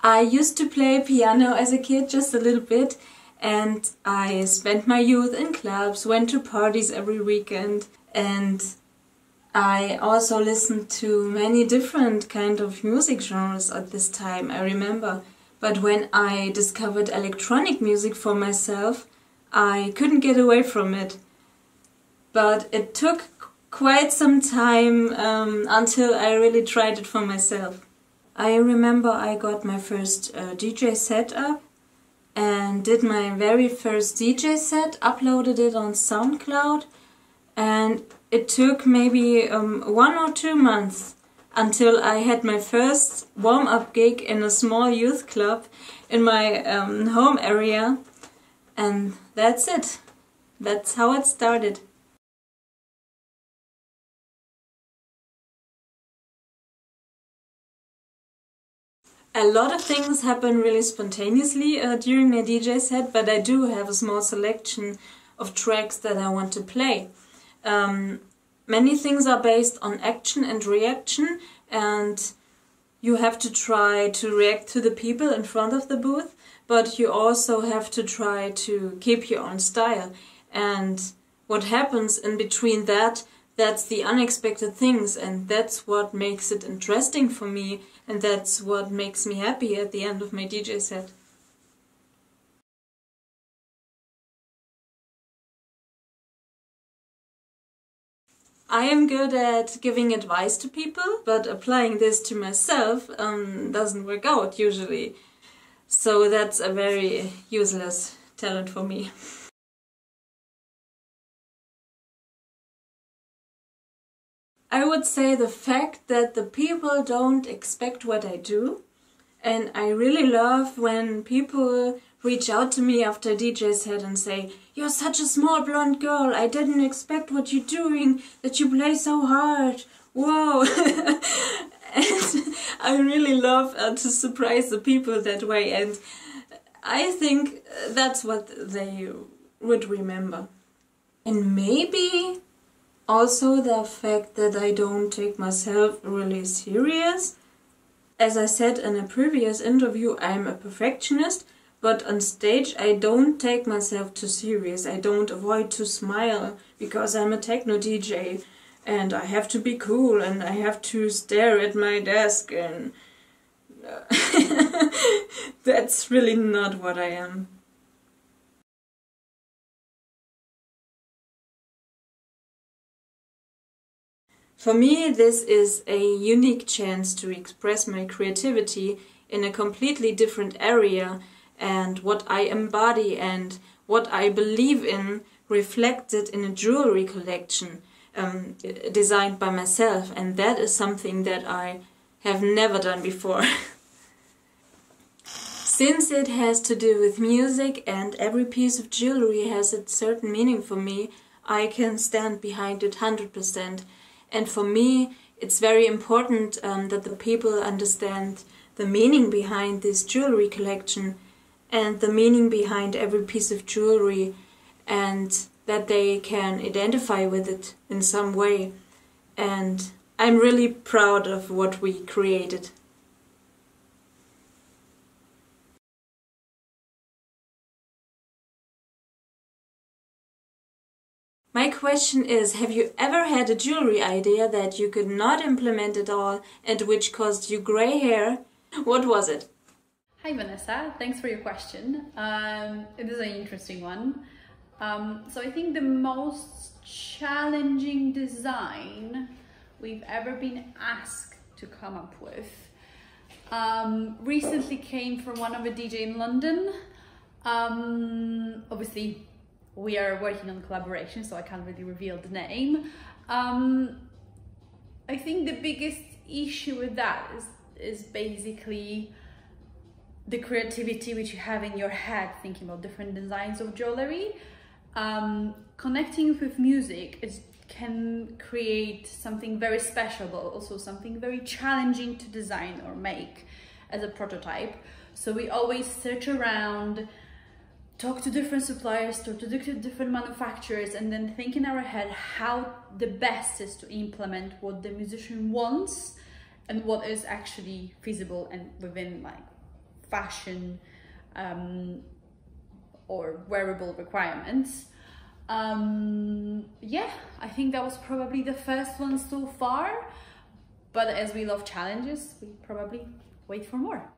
I used to play piano as a kid, just a little bit, and I spent my youth in clubs, went to parties every weekend, and I also listened to many different kind of music genres at this time, I remember. But when I discovered electronic music for myself, I couldn't get away from it. But it took quite some time until I really tried it for myself. I remember I got my first DJ setup and did my very first DJ set, uploaded it on SoundCloud, and it took maybe 1 or 2 months until I had my first warm-up gig in a small youth club in my home area, and that's it. That's how it started. A lot of things happen really spontaneously during my DJ set, but I do have a small selection of tracks that I want to play. Many things are based on action and reaction, and you have to try to react to the people in front of the booth, but you also have to try to keep your own style. And what happens in between that, that's the unexpected things, and that's what makes it interesting for me, and that's what makes me happy at the end of my DJ set. I am good at giving advice to people, but applying this to myself doesn't work out usually. So that's a very useless talent for me. I would say the fact that the people don't expect what I do, and I really love when people reach out to me after a DJ set and say, "You're such a small blonde girl, I didn't expect what you're doing, that you play so hard, wow!" And I really love to surprise the people that way, and I think that's what they would remember. And maybe also the fact that I don't take myself really serious. As I said in a previous interview, I'm a perfectionist, but on stage I don't take myself too serious. I don't avoid to smile because I'm a techno DJ and I have to be cool and I have to stare at my desk, and that's really not what I am. For me, this is a unique chance to express my creativity in a completely different area, and what I embody and what I believe in reflected in a jewelry collection designed by myself, and that is something that I have never done before. Since it has to do with music and every piece of jewelry has a certain meaning for me, I can stand behind it 100%. And for me, it's very important that the people understand the meaning behind this jewelry collection and the meaning behind every piece of jewelry, and that they can identify with it in some way. And I'm really proud of what we created. My question is, have you ever had a jewelry idea that you could not implement at all and which caused you grey hair? What was it? Hi Vanessa, thanks for your question. It is an interesting one. So I think the most challenging design we've ever been asked to come up with recently came from one of a DJ in London. Obviously, we are working on collaboration, so I can't really reveal the name. I think the biggest issue with that is basically the creativity which you have in your head, thinking about different designs of jewelry. Connecting with music can create something very special, but also something very challenging to design or make as a prototype. So we always search around, talk to different suppliers, talk to different manufacturers, and then think in our head how the best is to implement what the musician wants and what is actually feasible and within like fashion or wearable requirements. Yeah, I think that was probably the first one so far, but as we love challenges, we probably wait for more.